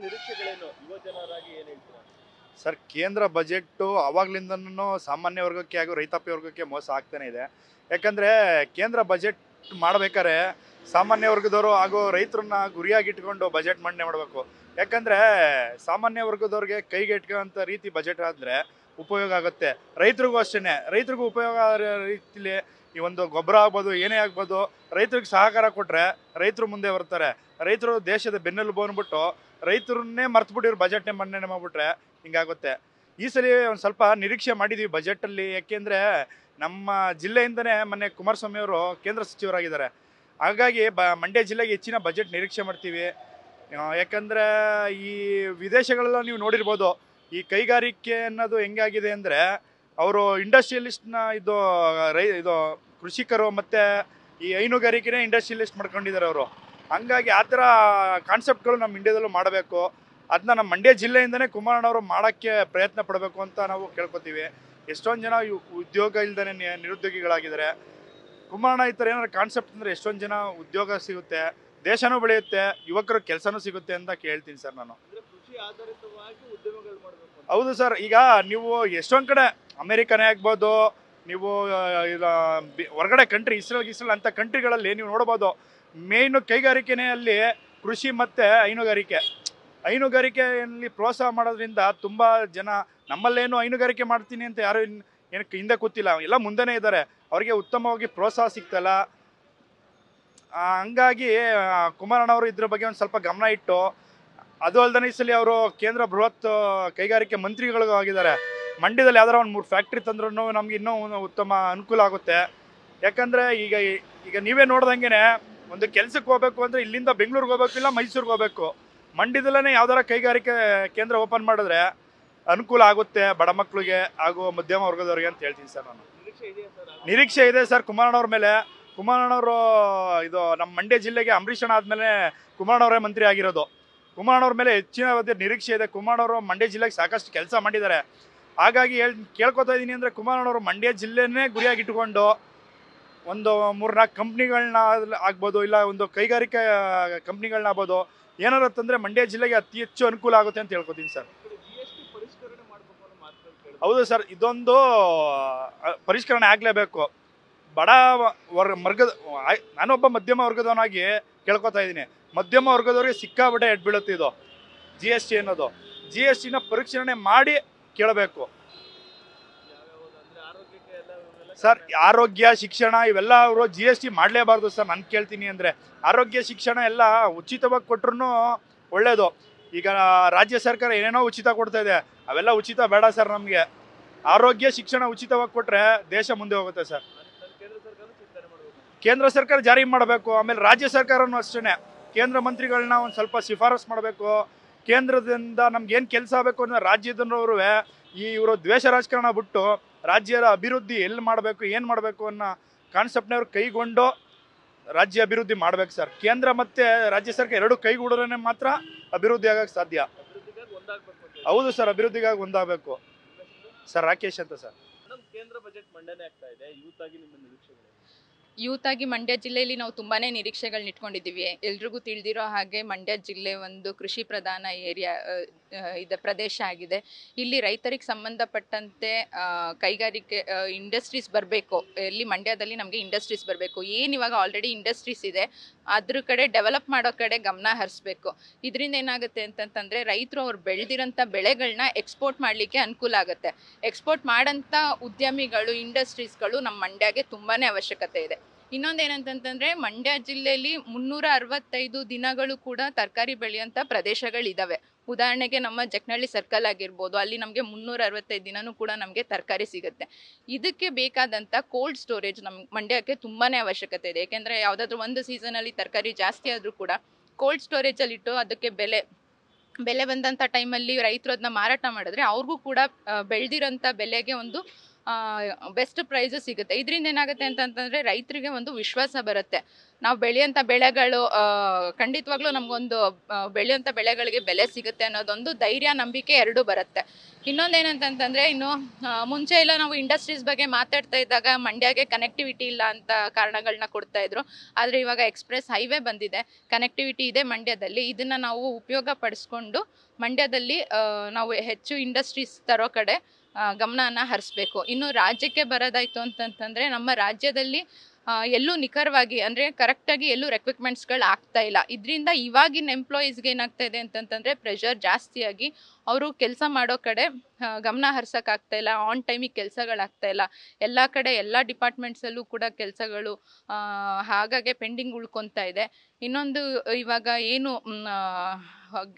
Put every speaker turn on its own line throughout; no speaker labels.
ನಿರೀಕ್ಷೆಗಳೇನು ಯುವ ಜನರಾಗಿ ಏನು ಹೇಳ್ತೀರಾ?
ಸರ್, ಕೇಂದ್ರ ಬಜೆಟ್ಟು ಅವಾಗ್ಲಿಂದನೂ ಸಾಮಾನ್ಯ ವರ್ಗಕ್ಕೆ ಹಾಗೂ ರೈತಾಪಿ ವರ್ಗಕ್ಕೆ ಮೋಸ ಆಗ್ತಾನೆ ಇದೆ. ಯಾಕಂದರೆ ಕೇಂದ್ರ ಬಜೆಟ್ ಮಾಡಬೇಕಾದ್ರೆ ಸಾಮಾನ್ಯ ವರ್ಗದವರು ಹಾಗೂ ರೈತರನ್ನ ಗುರಿಯಾಗಿಟ್ಕೊಂಡು ಬಜೆಟ್ ಮಂಡನೆ ಮಾಡಬೇಕು. ಯಾಕಂದರೆ ಸಾಮಾನ್ಯ ವರ್ಗದವ್ರಿಗೆ ಕೈಗೆ ಇಟ್ಕೊಳ್ಳೋಂಥ ರೀತಿ ಬಜೆಟ್ ಆದರೆ ಉಪಯೋಗ ಆಗುತ್ತೆ. ರೈತರಿಗೂ ಅಷ್ಟೇ, ರೈತರಿಗೂ ಉಪಯೋಗ ರೀತಿಲಿ ಈ ಒಂದು ಗೊಬ್ಬರ ಆಗ್ಬೋದು, ಏನೇ ಆಗ್ಬೋದು, ರೈತರಿಗೆ ಸಹಕಾರ ಕೊಟ್ಟರೆ ರೈತರು ಮುಂದೆ ಬರ್ತಾರೆ. ರೈತರು ದೇಶದ ಬೆನ್ನೆಲುಬು ಅಂದ್ಬಿಟ್ಟು ರೈತರನ್ನೇ ಮರ್ತುಬಿಟ್ಟಿರು ಬಜೆಟ್ನೇ ಮಂಡನೆ ಮಾಡಿಬಿಟ್ರೆ ಹಿಂಗಾಗುತ್ತೆ. ಈ ಸಲ ಒಂದು ಸ್ವಲ್ಪ ನಿರೀಕ್ಷೆ ಮಾಡಿದ್ದೀವಿ ಬಜೆಟಲ್ಲಿ. ಯಾಕೆಂದರೆ ನಮ್ಮ ಜಿಲ್ಲೆಯಿಂದನೇ ಮೊನ್ನೆ ಕುಮಾರಸ್ವಾಮಿ ಅವರು ಕೇಂದ್ರ ಸಚಿವರಾಗಿದ್ದಾರೆ. ಹಾಗಾಗಿ ಮಂಡ್ಯ ಜಿಲ್ಲೆಗೆ ಹೆಚ್ಚಿನ ಬಜೆಟ್ ನಿರೀಕ್ಷೆ ಮಾಡ್ತೀವಿ. ಯಾಕಂದರೆ ಈ ವಿದೇಶಗಳೆಲ್ಲ ನೀವು ನೋಡಿರ್ಬೋದು, ಈ ಕೈಗಾರಿಕೆ ಅನ್ನೋದು ಹೆಂಗಾಗಿದೆ ಅಂದರೆ ಅವರು ಇಂಡಸ್ಟ್ರಿಯಲಿಸ್ಟ್ನ ಇದು ಕೃಷಿಕರು ಮತ್ತು ಈ ಹೈನುಗಾರಿಕೆನೇ ಇಂಡಸ್ಟ್ರಿಯಲಿಸ್ಟ್ ಮಾಡ್ಕೊಂಡಿದ್ದಾರೆ ಅವರು. ಹಂಗಾಗಿ ಆ ಥರ ಕಾನ್ಸೆಪ್ಟ್ಗಳು ನಮ್ಮ ಇಂಡಿಯಾದಲ್ಲೂ ಮಾಡಬೇಕು. ಅದನ್ನ ನಮ್ಮ ಮಂಡ್ಯ ಜಿಲ್ಲೆಯಿಂದನೇ ಕುಮಾರಣ್ಣವರು ಮಾಡೋಕ್ಕೆ ಪ್ರಯತ್ನ ಪಡಬೇಕು ಅಂತ ನಾವು ಕೇಳ್ಕೊತೀವಿ. ಎಷ್ಟೊಂದು ಜನ ಉದ್ಯೋಗ ಇಲ್ದೇ ನಿರುದ್ಯೋಗಿಗಳಾಗಿದ್ದಾರೆ. ಕುಮಾರಣ್ಣ ಈ ಥರ ಏನಾದ್ರು ಕಾನ್ಸೆಪ್ಟ್ ಅಂದರೆ ಎಷ್ಟೊಂದು ಜನ ಉದ್ಯೋಗ ಸಿಗುತ್ತೆ, ದೇಶನೂ ಬೆಳೆಯುತ್ತೆ, ಯುವಕರು ಕೆಲಸನೂ ಸಿಗುತ್ತೆ ಅಂತ ಕೇಳ್ತೀನಿ ಸರ್ ನಾನು.
ಕೃಷಿ ಆಧಾರಿತವಾಗಿ ಉದ್ಯಮಗಳು ಮಾಡಬೇಕು.
ಹೌದು ಸರ್, ಈಗ ನೀವು ಎಷ್ಟೊಂದು ಕಡೆ ಅಮೇರಿಕನೇ ಆಗ್ಬೋದು, ನೀವು ಹೊರಗಡೆ ಕಂಟ್ರಿ ಇಸ್ರೇಲ್ ಅಂಥ ಕಂಟ್ರಿಗಳಲ್ಲಿ ನೀವು ನೋಡ್ಬೋದು, ಮೇಯ್ನು ಕೈಗಾರಿಕೆನೇ ಅಲ್ಲಿ ಕೃಷಿ ಮತ್ತು ಹೈನುಗಾರಿಕೆಯಲ್ಲಿ ಪ್ರೋತ್ಸಾಹ ಮಾಡೋದ್ರಿಂದ ತುಂಬ ಜನ ನಮ್ಮಲ್ಲೇನು ಹೈನುಗಾರಿಕೆ ಮಾಡ್ತೀನಿ ಅಂತ ಯಾರು ಏನಕ್ಕೆ ಹಿಂದೆ ಕೂತಿಲ್ಲ, ಎಲ್ಲ ಮುಂದೆನೇ ಇದ್ದಾರೆ. ಅವರಿಗೆ ಉತ್ತಮವಾಗಿ ಪ್ರೋತ್ಸಾಹ ಸಿಗ್ತಲ್ಲ. ಹಂಗಾಗಿ ಕುಮಾರಣ್ಣವರು ಇದ್ರ ಬಗ್ಗೆ ಒಂದು ಸ್ವಲ್ಪ ಗಮನ ಇಟ್ಟು, ಅದು ಅಲ್ಲದೆ ಈ ಸಲ ಅವರು ಕೇಂದ್ರ ಬೃಹತ್ ಕೈಗಾರಿಕೆ ಮಂತ್ರಿಗಳಿಗೂ ಆಗಿದ್ದಾರೆ. ಮಂಡ್ಯದಲ್ಲಿ ಯಾವ್ದಾರ ಒಂದು 3 ಫ್ಯಾಕ್ಟ್ರಿ ತಂದ್ರೂ ನಮ್ಗೆ ಇನ್ನೂ ಉತ್ತಮ ಅನುಕೂಲ ಆಗುತ್ತೆ. ಯಾಕಂದರೆ ಈಗ ನೀವೇ ನೋಡ್ದಂಗೆ ಒಂದು ಕೆಲಸಕ್ಕೆ ಹೋಗ್ಬೇಕು ಅಂದರೆ ಇಲ್ಲಿಂದ ಬೆಂಗಳೂರಿಗೆ ಹೋಗ್ಬೇಕು, ಇಲ್ಲ ಮೈಸೂರಿಗೆ ಹೋಗ್ಬೇಕು. ಮಂಡ್ಯದಲ್ಲೇ ಯಾವ್ದಾರ ಕೈಗಾರಿಕೆ ಕೇಂದ್ರ ಓಪನ್ ಮಾಡಿದ್ರೆ ಅನುಕೂಲ ಆಗುತ್ತೆ ಬಡ ಮಕ್ಕಳಿಗೆ ಹಾಗೂ ಮಧ್ಯಮ ವರ್ಗದವ್ರಿಗೆ ಅಂತ ಹೇಳ್ತೀನಿ ಸರ್ ನಾನು. ನಿರೀಕ್ಷೆ ಇದೆ ಸರ್ ಕುಮಾರಣ್ಣವ್ರ ಮೇಲೆ. ಕುಮಾರಣ್ಣವರು ಇದು ನಮ್ಮ ಮಂಡ್ಯ ಜಿಲ್ಲೆಗೆ ಅಂಬರೀಷ್ ಅಣ್ಣ ಆದಮೇಲೆ ಕುಮಾರಣ್ಣವರೇ ಮಂತ್ರಿ ಆಗಿರೋದು. ಕುಮಾರಣ್ಣವ್ರ ಮೇಲೆ ಹೆಚ್ಚಿನ ನಿರೀಕ್ಷೆ ಇದೆ. ಕುಮಾರಣ್ಣವರು ಮಂಡ್ಯ ಜಿಲ್ಲೆಗೆ ಸಾಕಷ್ಟು ಕೆಲಸ ಮಾಡಿದ್ದಾರೆ. ಹಾಗಾಗಿ ಕೇಳ್ಕೊತಾ ಇದ್ದೀನಿ ಅಂದರೆ ಕುಮಾರಣ್ಣವರು ಮಂಡ್ಯ ಜಿಲ್ಲೆನೇ ಗುರಿಯಾಗಿಟ್ಟುಕೊಂಡು ಒಂದು 3-4 ಕಂಪ್ನಿಗಳನ್ನ ಆಗ್ಬೋದು, ಇಲ್ಲ ಒಂದು ಕೈಗಾರಿಕೆ ಕಂಪ್ನಿಗಳನ್ನ ಆಗ್ಬೋದು, ಏನಾರು ತಂದರೆ ಮಂಡ್ಯ ಜಿಲ್ಲೆಗೆ ಅತಿ ಹೆಚ್ಚು ಅನುಕೂಲ ಆಗುತ್ತೆ ಅಂತ ಹೇಳ್ಕೊತೀನಿ ಸರ್. ಹೌದು ಸರ್, ಇದೊಂದು ಪರಿಷ್ಕರಣೆ ಆಗಲೇಬೇಕು. ಬಡ ವರ್ಗದ ನಾನೊಬ್ಬ ಮಧ್ಯಮ ವರ್ಗದವನಾಗಿ ಕೇಳ್ಕೊತಾ ಇದ್ದೀನಿ. ಮಧ್ಯಮ ವರ್ಗದವ್ರಿಗೆ ಸಿಕ್ಕಾಬಿಟ್ಟೆ ಎಡ್ ಬೀಳುತ್ತೆ ಇದು GST ಅನ್ನೋದು. GSTನ ಪರಿಷ್ಕರಣೆ ಮಾಡಿ ಕೇಳಬೇಕು ಸರ್. ಆರೋಗ್ಯ, ಶಿಕ್ಷಣ ಇವೆಲ್ಲ ಅವರು GST ಮಾಡಲೇಬಾರ್ದು ಸರ್. ನಾನು ಕೇಳ್ತೀನಿ ಅಂದರೆ ಆರೋಗ್ಯ ಶಿಕ್ಷಣ ಎಲ್ಲ ಉಚಿತವಾಗಿ ಕೊಟ್ರು ಒಳ್ಳೆಯದು. ಈಗ ರಾಜ್ಯ ಸರ್ಕಾರ ಏನೇನೋ ಉಚಿತ ಕೊಡ್ತಾ ಇದೆ, ಅವೆಲ್ಲ ಉಚಿತ ಬೇಡ ಸರ್. ನಮಗೆ ಆರೋಗ್ಯ ಶಿಕ್ಷಣ ಉಚಿತವಾಗಿ ಕೊಟ್ಟರೆ ದೇಶ ಮುಂದೆ ಹೋಗುತ್ತೆ ಸರ್. ಕೇಂದ್ರ ಸರ್ಕಾರ ಜಾರಿ ಮಾಡಬೇಕು. ಆಮೇಲೆ ರಾಜ್ಯ ಸರ್ಕಾರನೂ ಅಷ್ಟೇ ಕೇಂದ್ರ ಮಂತ್ರಿಗಳನ್ನ ಒಂದು ಸ್ವಲ್ಪ ಶಿಫಾರಸು ಮಾಡಬೇಕು. ಕೇಂದ್ರದಿಂದ ನಮ್ಗೇನು ಕೆಲಸ ಆಗಬೇಕು ಅಂದರೆ ರಾಜ್ಯದವರು ಇವರು ದ್ವೇಷ ರಾಜಕಾರಣ ಬಿಟ್ಟು ರಾಜ್ಯದ ಅಭಿವೃದ್ಧಿ ಎಲ್ಲಿ ಮಾಡಬೇಕು, ಏನು ಮಾಡಬೇಕು ಅನ್ನೋ ಕಾನ್ಸೆಪ್ಟ್ನವ್ರು ಕೈಗೊಂಡು ರಾಜ್ಯ ಅಭಿವೃದ್ಧಿ ಮಾಡಬೇಕು ಸರ್. ಕೇಂದ್ರ ಮತ್ತು ರಾಜ್ಯ ಸರ್ಕಾರ ಎರಡು ಕೈಗೂಡಿದ್ರೆ ಮಾತ್ರ ಅಭಿವೃದ್ಧಿ ಆಗೋಕ್ಕೆ ಸಾಧ್ಯ. ಹೌದು ಸರ್, ಅಭಿವೃದ್ಧಿಗಾಗಿ ಒಂದಾಗಬೇಕು ಸರ್. ರಾಕೇಶ್ ಅಂತ ಸರ್.
ಕೇಂದ್ರ ಬಜೆಟ್ ಮಂಡನೆ ಆಗ್ತಾ ಇದೆ, ಯೂತ್ ಆಗಿ ನಿಮ್ಮ ನಿರೀಕ್ಷೆಗಳು?
ಯೂತ್ ಆಗಿ ಮಂಡ್ಯ ಜಿಲ್ಲೆಯಲ್ಲಿ ನಾವು ತುಂಬಾನೇ ನಿರೀಕ್ಷೆಗಳನ್ನ ಇಟ್ಕೊಂಡಿದ್ದೀವಿ. ಎಲ್ರಿಗೂ ತಿಳಿದಿರೋ ಹಾಗೆ ಮಂಡ್ಯ ಜಿಲ್ಲೆ ಒಂದು ಕೃಷಿ ಪ್ರಧಾನ ಏರಿಯಾ ಪ್ರದೇಶ ಆಗಿದೆ. ಇಲ್ಲಿ ರೈತರಿಗೆ ಸಂಬಂಧಪಟ್ಟಂತೆ ಕೈಗಾರಿಕೆ ಇಂಡಸ್ಟ್ರೀಸ್ ಬರಬೇಕು. ಇಲ್ಲಿ ಮಂಡ್ಯದಲ್ಲಿ ನಮಗೆ ಇಂಡಸ್ಟ್ರೀಸ್ ಬರಬೇಕು. ಏನು ಇವಾಗ ಆಲ್ರೆಡಿ ಇಂಡಸ್ಟ್ರೀಸ್ ಇದೆ, ಅದ್ರ ಕಡೆ ಡೆವಲಪ್ ಮಾಡೋ ಕಡೆ ಗಮನ ಹರಿಸ್ಬೇಕು. ಇದರಿಂದ ಏನಾಗುತ್ತೆ ಅಂತಂತಂದರೆ ರೈತರು ಅವ್ರು ಬೆಳೆದಿರೋಂಥ ಬೆಳೆಗಳನ್ನ ಎಕ್ಸ್ಪೋರ್ಟ್ ಮಾಡಲಿಕ್ಕೆ ಅನುಕೂಲ ಆಗುತ್ತೆ. ಎಕ್ಸ್ಪೋರ್ಟ್ ಮಾಡೋಂಥ ಉದ್ಯಮಿಗಳು, ಇಂಡಸ್ಟ್ರೀಸ್ಗಳು ನಮ್ಮ ಮಂಡ್ಯಗೆ ತುಂಬಾ ಅವಶ್ಯಕತೆ ಇದೆ. ಇನ್ನೊಂದೇನಂತಂತಂದರೆ ಮಂಡ್ಯ ಜಿಲ್ಲೆಯಲ್ಲಿ 365 ದಿನಗಳು ಕೂಡ ತರಕಾರಿ ಬೆಳೆಯುವಂಥ ಪ್ರದೇಶಗಳಿದ್ದಾವೆ. ಉದಾಹರಣೆಗೆ ನಮ್ಮ ಜಕ್ನಳ್ಳಿ ಸರ್ಕಲ್ ಆಗಿರ್ಬೋದು, ಅಲ್ಲಿ ನಮಗೆ 365 ದಿನವೂ ಕೂಡ ನಮಗೆ ತರಕಾರಿ ಸಿಗುತ್ತೆ. ಇದಕ್ಕೆ ಬೇಕಾದಂಥ ಕೋಲ್ಡ್ ಸ್ಟೋರೇಜ್ ನಮ್ಮ ಮಂಡ್ಯಕ್ಕೆ ತುಂಬಾ ಅವಶ್ಯಕತೆ ಇದೆ. ಏಕೆಂದರೆ ಯಾವುದಾದ್ರೂ ಒಂದು ಸೀಸನಲ್ಲಿ ತರಕಾರಿ ಜಾಸ್ತಿ ಆದರೂ ಕೂಡ ಕೋಲ್ಡ್ ಸ್ಟೋರೇಜಲ್ಲಿಟ್ಟು ಅದಕ್ಕೆ ಬೆಲೆ ಬಂದಂಥ ಟೈಮಲ್ಲಿ ರೈತರು ಅದನ್ನ ಮಾರಾಟ ಮಾಡಿದ್ರೆ ಅವ್ರಿಗೂ ಕೂಡ ಬೆಳೆದಿರೋಂಥ ಬೆಲೆಗೆ ಒಂದು ಬೆಸ್ಟ್ ಪ್ರೈಸು ಸಿಗುತ್ತೆ. ಇದರಿಂದ ಏನಾಗುತ್ತೆ ಅಂತಂತಂದರೆ ರೈತರಿಗೆ ಒಂದು ವಿಶ್ವಾಸ ಬರುತ್ತೆ. ನಾವು ಬೆಳೆಯೋಂಥ ಬೆಳೆಗಳು ಖಂಡಿತವಾಗ್ಲೂ ನಮಗೊಂದು ಬೆಳೆಯೋಂಥ ಬೆಳೆಗಳಿಗೆ ಬೆಲೆ ಸಿಗುತ್ತೆ ಅನ್ನೋದೊಂದು ಧೈರ್ಯ, ನಂಬಿಕೆ ಎರಡೂ ಬರುತ್ತೆ. ಇನ್ನೊಂದೇನಂತಂತಂದರೆ ಇನ್ನು ಮುಂಚೆ ಎಲ್ಲ ನಾವು ಇಂಡಸ್ಟ್ರೀಸ್ ಬಗ್ಗೆ ಮಾತಾಡ್ತಾ ಇದ್ದಾಗ ಮಂಡ್ಯಗೆ ಕನೆಕ್ಟಿವಿಟಿ ಇಲ್ಲ ಅಂತ ಕಾರಣಗಳನ್ನ ಕೊಡ್ತಾಯಿದ್ರು. ಆದರೆ ಇವಾಗ ಎಕ್ಸ್ಪ್ರೆಸ್ ಹೈವೇ ಬಂದಿದೆ, ಕನೆಕ್ಟಿವಿಟಿ ಇದೆ ಮಂಡ್ಯದಲ್ಲಿ. ಇದನ್ನು ನಾವು ಉಪಯೋಗ ಪಡಿಸ್ಕೊಂಡು ಮಂಡ್ಯದಲ್ಲಿ ನಾವು ಹೆಚ್ಚು ಇಂಡಸ್ಟ್ರೀಸ್ ತರೋ ಕಡೆ ಗಮನನ ಹರಿಸ್ಬೇಕು. ಇನ್ನು ರಾಜ್ಯಕ್ಕೆ ಬರೋದಾಯಿತು ಅಂತಂತಂದರೆ ನಮ್ಮ ರಾಜ್ಯದಲ್ಲಿ ಎಲ್ಲೂ ನಿಖರವಾಗಿ ಅಂದರೆ ಕರೆಕ್ಟಾಗಿ ಎಲ್ಲೂ ರೆಕ್ವಿಪ್ಮೆಂಟ್ಸ್ಗಳು ಆಗ್ತಾ ಇಲ್ಲ. ಇದರಿಂದ ಇವಾಗಿನ ಎಂಪ್ಲಾಯೀಸ್ಗೆ ಏನಾಗ್ತಾ ಇದೆ ಅಂತಂತಂದರೆ ಪ್ರೆಷರ್ ಜಾಸ್ತಿಯಾಗಿ ಅವರು ಕೆಲಸ ಮಾಡೋ ಕಡೆ ಗಮನ ಹರ್ಸೋಕ್ಕಾಗ್ತಾ ಇಲ್ಲ, ಆನ್ ಟೈಮಿಗೆ ಕೆಲಸಗಳಾಗ್ತಾ ಇಲ್ಲ. ಎಲ್ಲ ಕಡೆ ಎಲ್ಲ ಡಿಪಾರ್ಟ್ಮೆಂಟ್ಸಲ್ಲೂ ಕೂಡ ಕೆಲಸಗಳು ಹಾಗಾಗಿ ಪೆಂಡಿಂಗ್ ಉಳ್ಕೊತಾ ಇದೆ. ಇನ್ನೊಂದು ಇವಾಗ ಏನು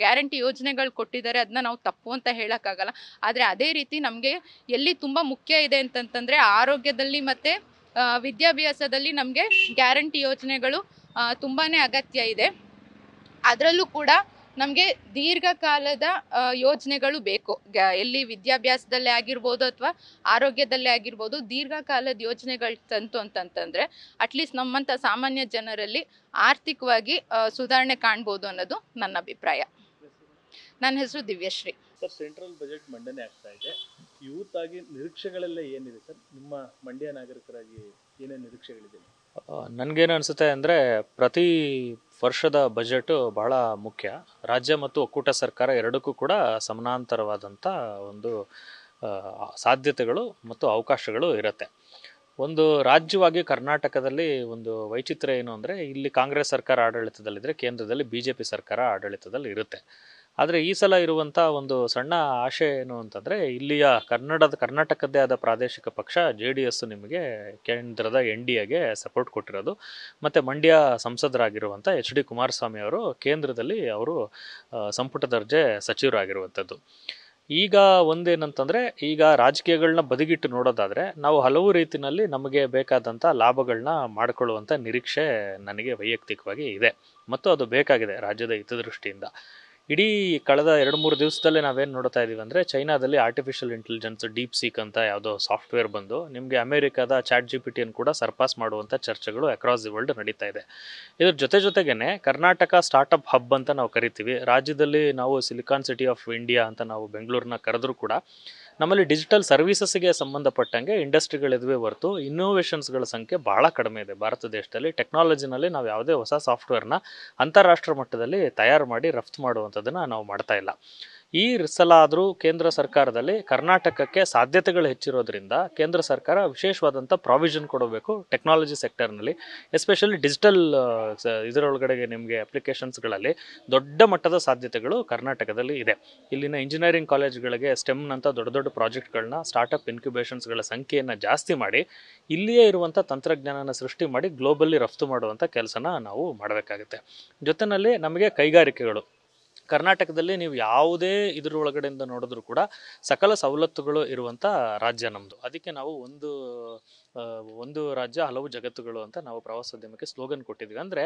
ಗ್ಯಾರಂಟಿ ಯೋಜನೆಗಳು ಕೊಟ್ಟಿದ್ದಾರೆ ಅದನ್ನ ನಾವು ತಪ್ಪು ಅಂತ ಹೇಳೋಕ್ಕಾಗಲ್ಲ. ಆದರೆ ಅದೇ ರೀತಿ ನಮಗೆ ಎಲ್ಲಿ ತುಂಬ ಮುಖ್ಯ ಇದೆ ಅಂತಂತಂದರೆ ಆರೋಗ್ಯದಲ್ಲಿ ಮತ್ತು ವಿದ್ಯಾಭ್ಯಾಸದಲ್ಲಿ ನಮಗೆ ಗ್ಯಾರಂಟಿ ಯೋಜನೆಗಳು ತುಂಬಾ ಅಗತ್ಯ ಇದೆ. ಅದರಲ್ಲೂ ಕೂಡ ನಮಗೆ ದೀರ್ಘಕಾಲದ ಯೋಜನೆಗಳು ಬೇಕು. ಎಲ್ಲಿ ವಿದ್ಯಾಭ್ಯಾಸದಲ್ಲೇ ಆಗಿರ್ಬೋದು ಅಥವಾ ಆರೋಗ್ಯದಲ್ಲೇ ಆಗಿರ್ಬೋದು, ದೀರ್ಘಕಾಲದ ಯೋಜನೆಗಳು ತಂತು ಅಂತಂತಂದರೆ ಅಟ್ಲೀಸ್ಟ್ ನಮ್ಮಂಥ ಸಾಮಾನ್ಯ ಜನರಲ್ಲಿ ಆರ್ಥಿಕವಾಗಿ ಸುಧಾರಣೆ ಕಾಣ್ಬೋದು ಅನ್ನೋದು ನನ್ನ ಅಭಿಪ್ರಾಯ. ನನ್ನ ಹೆಸರು ದಿವ್ಯಶ್ರೀ.
ಸರ್, ಸೆಂಟ್ರಲ್ ಬಜೆಟ್ ಮಂಡನೆ ಆಗ್ತಾ ಇದೆ. ಯೂತ್ ಆಗಿ ನಿರೀಕ್ಷೆಗಳೆಲ್ಲ ಏನಿದೆ ಸರ್? ನಿಮ್ಮ ಮಂಡ್ಯ ನಾಗರಿಕರಾಗಿ ಏನೇನು ನಿರೀಕ್ಷೆಗಳಿದೆ?
ನನಗೇನು ಅನಿಸುತ್ತೆ ಅಂದರೆ ಪ್ರತಿ ವರ್ಷದ ಬಜೆಟು ಬಹಳ ಮುಖ್ಯ. ರಾಜ್ಯ ಮತ್ತು ಒಕ್ಕೂಟ ಸರ್ಕಾರ ಎರಡಕ್ಕೂ ಕೂಡ ಸಮಾನಾಂತರವಾದಂಥ ಒಂದು ಸಾಧ್ಯತೆಗಳು ಮತ್ತು ಅವಕಾಶಗಳು ಇರುತ್ತೆ. ಒಂದು ರಾಜ್ಯವಾಗಿ ಕರ್ನಾಟಕದಲ್ಲಿ ಒಂದು ವೈಚಿತ್ರ್ಯ ಏನು ಅಂದರೆ ಇಲ್ಲಿ ಕಾಂಗ್ರೆಸ್ ಸರ್ಕಾರ ಆಡಳಿತದಲ್ಲಿದ್ದರೆ ಕೇಂದ್ರದಲ್ಲಿ BJP ಸರ್ಕಾರ ಆಡಳಿತದಲ್ಲಿ ಇರುತ್ತೆ. ಆದರೆ ಈ ಸಲ ಇರುವಂಥ ಒಂದು ಸಣ್ಣ ಆಶೆ ಏನು ಅಂತಂದರೆ ಇಲ್ಲಿಯ ಕರ್ನಾಟಕದ್ದೇ ಆದ ಪ್ರಾದೇಶಿಕ ಪಕ್ಷ JDS ನಿಮಗೆ ಕೇಂದ್ರದ NDAಗೆ ಸಪೋರ್ಟ್ ಕೊಟ್ಟಿರೋದು. ಮತ್ತು ಮಂಡ್ಯ ಸಂಸದರಾಗಿರುವಂಥ HD ಕುಮಾರಸ್ವಾಮಿ ಅವರು ಕೇಂದ್ರದಲ್ಲಿ ಅವರು ಸಂಪುಟ ದರ್ಜೆ ಸಚಿವರಾಗಿರುವಂಥದ್ದು. ಈಗ ಒಂದೇನಂತಂದರೆ ಈಗ ರಾಜಕೀಯಗಳನ್ನ ಬದಿಗಿಟ್ಟು ನೋಡೋದಾದರೆ ನಾವು ಹಲವು ರೀತಿಯಲ್ಲಿ ನಮಗೆ ಬೇಕಾದಂಥ ಲಾಭಗಳನ್ನ ಮಾಡಿಕೊಳ್ಳುವಂಥ ನಿರೀಕ್ಷೆ ನನಗೆ ವೈಯಕ್ತಿಕವಾಗಿ ಇದೆ ಮತ್ತು ಅದು ಬೇಕಾಗಿದೆ ರಾಜ್ಯದ ಹಿತದೃಷ್ಟಿಯಿಂದ. ಇಡೀ ಕಳೆದ 2-3 ದಿವಸದಲ್ಲೇ ನಾವೇನು ನೋಡ್ತಾ ಇದ್ದೀವಿ ಅಂದರೆ ಚೈನಾದಲ್ಲಿ ಆರ್ಟಿಫಿಷಿಯಲ್ ಇಂಟೆಲಿಜೆನ್ಸ್ DeepSeek ಅಂತ ಯಾವುದೋ ಸಾಫ್ಟ್ವೇರ್ ಬಂದು ನಿಮಗೆ ಅಮೆರಿಕದ ChatGPTಯನ್ನು ಕೂಡ ಸರ್ಪಾಸ್ ಮಾಡುವಂಥ ಚರ್ಚೆಗಳು ಅಕ್ರಾಸ್ ದಿ ವರ್ಲ್ಡ್ ನಡೀತಾ ಇದೆ. ಇದ್ರ ಜೊತೆಗೇನೆ ಕರ್ನಾಟಕ ಸ್ಟಾರ್ಟಪ್ ಹಬ್ ಅಂತ ನಾವು ಕರಿತೀವಿ. ರಾಜ್ಯದಲ್ಲಿ ನಾವು ಸಿಲಿಕಾನ್ ಸಿಟಿ ಆಫ್ ಇಂಡಿಯಾ ಅಂತ ನಾವು ಬೆಂಗಳೂರನ್ನ ಕರೆದ್ರೂ ಕೂಡ ನಮ್ಮಲ್ಲಿ ಡಿಜಿಟಲ್ ಸರ್ವಿಸಸ್ಗೆ ಸಂಬಂಧಪಟ್ಟಂಗೆ ಇಂಡಸ್ಟ್ರಿಗಳಿದ್ವೇ ಹೊರತು ಇನ್ನೋವೇಷನ್ಸ್ಗಳ ಸಂಖ್ಯೆ ಭಾಳ ಕಡಿಮೆ ಇದೆ ಭಾರತ ದೇಶದಲ್ಲಿ. ಟೆಕ್ನಾಲಜಿನಲ್ಲಿ ನಾವು ಯಾವುದೇ ಹೊಸ ಸಾಫ್ಟ್ವೇರ್ನ ಅಂತಾರಾಷ್ಟ್ರ ಮಟ್ಟದಲ್ಲಿ ತಯಾರು ಮಾಡಿ ರಫ್ತು ಮಾಡುವಂಥದ್ದನ್ನು ನಾವು ಮಾಡ್ತಾ ಇಲ್ಲ. ಈ ಸಲ ಆದರೂ ಕೇಂದ್ರ ಸರ್ಕಾರದಲ್ಲಿ ಕರ್ನಾಟಕಕ್ಕೆ ಸಾಧ್ಯತೆಗಳು ಹೆಚ್ಚಿರೋದ್ರಿಂದ ಕೇಂದ್ರ ಸರ್ಕಾರ ವಿಶೇಷವಾದಂಥ ಪ್ರಾವಿಷನ್ ಕೊಡಬೇಕು ಟೆಕ್ನಾಲಜಿ ಸೆಕ್ಟರ್ನಲ್ಲಿ, ಎಸ್ಪೆಷಲಿ ಡಿಜಿಟಲ್ ಇದರೊಳಗಡೆ ನಿಮಗೆ ಅಪ್ಲಿಕೇಶನ್ಸ್ಗಳಲ್ಲಿ ದೊಡ್ಡ ಮಟ್ಟದ ಸಾಧ್ಯತೆಗಳು ಕರ್ನಾಟಕದಲ್ಲಿ ಇದೆ. ಇಲ್ಲಿನ ಇಂಜಿನಿಯರಿಂಗ್ ಕಾಲೇಜ್ಗಳಿಗೆ ಸ್ಟೆಮ್ನಂಥ ದೊಡ್ಡ ದೊಡ್ಡ ಪ್ರಾಜೆಕ್ಟ್ಗಳನ್ನ ಸ್ಟಾರ್ಟಪ್ ಇನ್ಕ್ಯುಬೇಷನ್ಸ್ಗಳ ಸಂಖ್ಯೆಯನ್ನು ಜಾಸ್ತಿ ಮಾಡಿ ಇಲ್ಲಿಯೇ ಇರುವಂಥ ತಂತ್ರಜ್ಞಾನನ ಸೃಷ್ಟಿ ಮಾಡಿ ಗ್ಲೋಬಲ್ಲಿ ರಫ್ತು ಮಾಡುವಂಥ ಕೆಲಸನ ನಾವು ಮಾಡಬೇಕಾಗುತ್ತೆ. ಜೊತೆಯಲ್ಲಿ ನಮಗೆ ಕೈಗಾರಿಕೆಗಳು ಕರ್ನಾಟಕದಲ್ಲಿ ನೀವು ಯಾವುದೇ ಇದರೊಳಗಡೆಯಿಂದ ನೋಡಿದ್ರೂ ಕೂಡ ಸಕಲ ಸವಲತ್ತುಗಳು ಇರುವಂಥ ರಾಜ್ಯ ನಮ್ಮದು. ಅದಕ್ಕೆ ನಾವು ಒಂದು ರಾಜ್ಯ ಹಲವು ಜಗತ್ತುಗಳು ಅಂತ ನಾವು ಪ್ರವಾಸೋದ್ಯಮಕ್ಕೆ ಸ್ಲೋಗನ್ ಕೊಟ್ಟಿದ್ವಿ. ಅಂದರೆ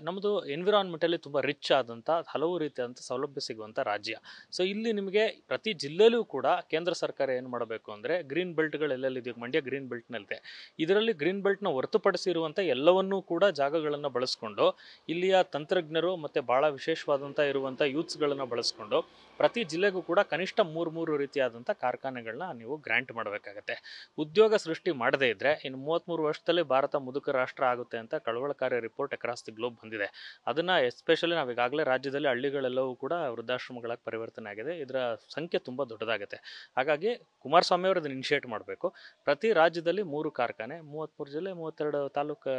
ನಮ್ಮದು ಎನ್ವಿರಾನ್ಮೆಂಟಲ್ಲಿ ತುಂಬ ರಿಚ್ ಆದಂಥ ಹಲವು ರೀತಿಯಾದಂಥ ಸೌಲಭ್ಯ ಸಿಗುವಂಥ ರಾಜ್ಯ. ಸೊ ಇಲ್ಲಿ ನಿಮಗೆ ಪ್ರತಿ ಜಿಲ್ಲೆಯಲ್ಲೂ ಕೂಡ ಕೇಂದ್ರ ಸರ್ಕಾರ ಏನು ಮಾಡಬೇಕು ಅಂದರೆ ಗ್ರೀನ್ ಬೆಲ್ಟ್ಗಳು ಎಲ್ಲೆಲ್ಲಿದೆ, ಮಂಡ್ಯ ಗ್ರೀನ್ ಬೆಲ್ಟ್ನಲ್ಲಿದೆ, ಇದರಲ್ಲಿ ಗ್ರೀನ್ ಬೆಲ್ಟ್ನ ಹೊರತುಪಡಿಸಿರುವಂಥ ಎಲ್ಲವನ್ನೂ ಕೂಡ ಜಾಗಗಳನ್ನು ಬಳಸ್ಕೊಂಡು ಇಲ್ಲಿಯ ತಂತ್ರಜ್ಞರು ಮತ್ತು ಭಾಳ ವಿಶೇಷವಾದಂಥ ಇರುವಂಥ ಯೂತ್ಸ್ಗಳನ್ನು ಬಳಸ್ಕೊಂಡು ಪ್ರತಿ ಜಿಲ್ಲೆಗೂ ಕೂಡ ಕನಿಷ್ಠ 3 ರೀತಿಯಾದಂಥ ಕಾರ್ಖಾನೆಗಳನ್ನ ನೀವು ಗ್ರ್ಯಾಂಟ್ ಮಾಡಬೇಕಾಗತ್ತೆ. ಉದ್ಯೋಗ ಸೃಷ್ಟಿ ಮಾಡದೇ ಇದ್ದರೆ ಇನ್ನು 33 ವರ್ಷದಲ್ಲಿ ಭಾರತ ಮುದುಕ ರಾಷ್ಟ್ರ ಆಗುತ್ತೆ ಅಂತ ಕಳವಳಕಾರಿ ರಿಪೋರ್ಟ್ ಅಕ್ರಾಸ್ ದಿ ಗ್ಲೋಬ್ ಬಂದಿದೆ. ಅದನ್ನು ಎಸ್ಪೆಷಲಿ ನಾವು ಈಗಾಗಲೇ ರಾಜ್ಯದಲ್ಲಿ ಹಳ್ಳಿಗಳೆಲ್ಲವೂ ಕೂಡ ವೃದ್ಧಾಶ್ರಮಗಳಾಗಿ ಪರಿವರ್ತನೆ ಆಗಿದೆ. ಇದರ ಸಂಖ್ಯೆ ತುಂಬ ದೊಡ್ಡದಾಗುತ್ತೆ. ಹಾಗಾಗಿ ಕುಮಾರಸ್ವಾಮಿ ಅವರು ಅದನ್ನು ಇನಿಷಿಯೇಟ್ ಮಾಡಬೇಕು. ಪ್ರತಿ ರಾಜ್ಯದಲ್ಲಿ 3 ಕಾರ್ಖಾನೆ, 33 ಜಿಲ್ಲೆ 32 ತಾಲೂಕು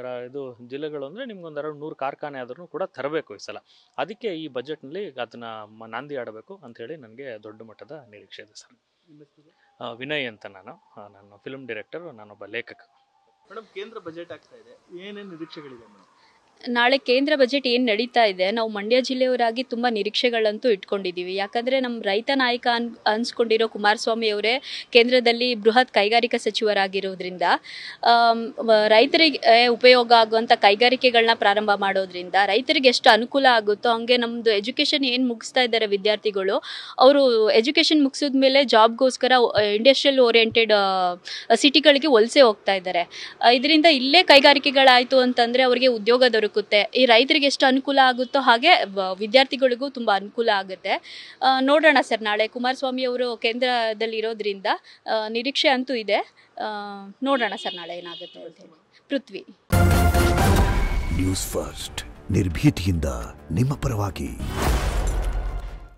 ಜಿಲ್ಲೆಗಳು ಅಂದರೆ ನಿಮ್ಗೊಂದು 100 ಕಾರ್ಖಾನೆ ಆದ್ರೂ ಕೂಡ ತರಬೇಕು ಈ ಸಲ. ಅದಕ್ಕೆ ಈ ಬಜೆಟ್ನಲ್ಲಿ ಅದನ್ನು ನಾಂದಿ ಆಡಬೇಕು ಅಂಥೇಳಿ ನನಗೆ ದೊಡ್ಡ ಮಟ್ಟದ ನಿರೀಕ್ಷೆ ಇದೆ ಸರ್. ವಿನಯ್ ಅಂತ ನಾನು ಫಿಲ್ಮ್ ಡೈರೆಕ್ಟರ್, ನಾನೊಬ್ಬ ಲೇಖಕ.
ಮೇಡಮ್, ಕೇಂದ್ರ ಬಜೆಟ್ ಆಗ್ತಾ ಇದೆ, ಏನೇನು ನಿರೀಕ್ಷೆಗಳಿದೆ ಮೇಡಮ್?
ನಾಳೆ ಕೇಂದ್ರ ಬಜೆಟ್ ಏನು ನಡೀತಾ ಇದೆ, ನಾವು ಮಂಡ್ಯ ಜಿಲ್ಲೆಯವರಾಗಿ ತುಂಬ ನಿರೀಕ್ಷೆಗಳಂತೂ ಇಟ್ಕೊಂಡಿದ್ದೀವಿ. ಯಾಕಂದರೆ ನಮ್ಮ ರೈತ ನಾಯಕ ಅನ್ಸ್ಕೊಂಡಿರೋ ಕುಮಾರಸ್ವಾಮಿ ಅವರೇ ಕೇಂದ್ರದಲ್ಲಿ ಬೃಹತ್ ಕೈಗಾರಿಕಾ ಸಚಿವರಾಗಿರೋದ್ರಿಂದ ರೈತರಿಗೆ ಉಪಯೋಗ ಆಗುವಂಥ ಕೈಗಾರಿಕೆಗಳನ್ನ ಪ್ರಾರಂಭ ಮಾಡೋದ್ರಿಂದ ರೈತರಿಗೆ ಎಷ್ಟು ಅನುಕೂಲ ಆಗುತ್ತೋ ಹಂಗೆ ನಮ್ಮದು ಎಜುಕೇಷನ್ ಏನು ಮುಗಿಸ್ತಾ ಇದ್ದಾರೆ ವಿದ್ಯಾರ್ಥಿಗಳು, ಅವರು ಎಜುಕೇಷನ್ ಮುಗಿಸಿದ ಮೇಲೆ ಜಾಬ್ಗೋಸ್ಕರ ಇಂಡಸ್ಟ್ರಿಯಲ್ ಓರಿಯೆಂಟೆಡ್ ಸಿಟಿಗಳಿಗೆ ವಲಸೆ ಹೋಗ್ತಾ ಇದ್ದಾರೆ. ಇದರಿಂದ ಇಲ್ಲೇ ಕೈಗಾರಿಕೆಗಳಾಯಿತು ಅಂತಂದರೆ ಅವರಿಗೆ ಉದ್ಯೋಗ ದೊರಕುತ್ತೆ. ಈ ರೈತರಿಗೆ ಎಷ್ಟು ಅನುಕೂಲ ಆಗುತ್ತೋ ಹಾಗೆ ವಿದ್ಯಾರ್ಥಿಗಳಿಗೂ ತುಂಬ ಅನುಕೂಲ ಆಗುತ್ತೆ. ನೋಡೋಣ ಸರ್, ನಾಳೆ ಕುಮಾರಸ್ವಾಮಿ ಅವರು ಕೇಂದ್ರದಲ್ಲಿ ಇರೋದ್ರಿಂದ ನಿರೀಕ್ಷೆ ಅಂತೂ ಇದೆ. ನೋಡೋಣ ಸರ್ ನಾಳೆ ಏನಾಗುತ್ತೆ ಅಂತ ಹೇಳಿ. ಪೃಥ್ವಿ,
ನ್ಯೂಸ್ ಫಸ್ಟ್, ನಿರ್ಭೀತಿಯಿಂದ ನಿಮ್ಮ ಪರವಾಗಿ.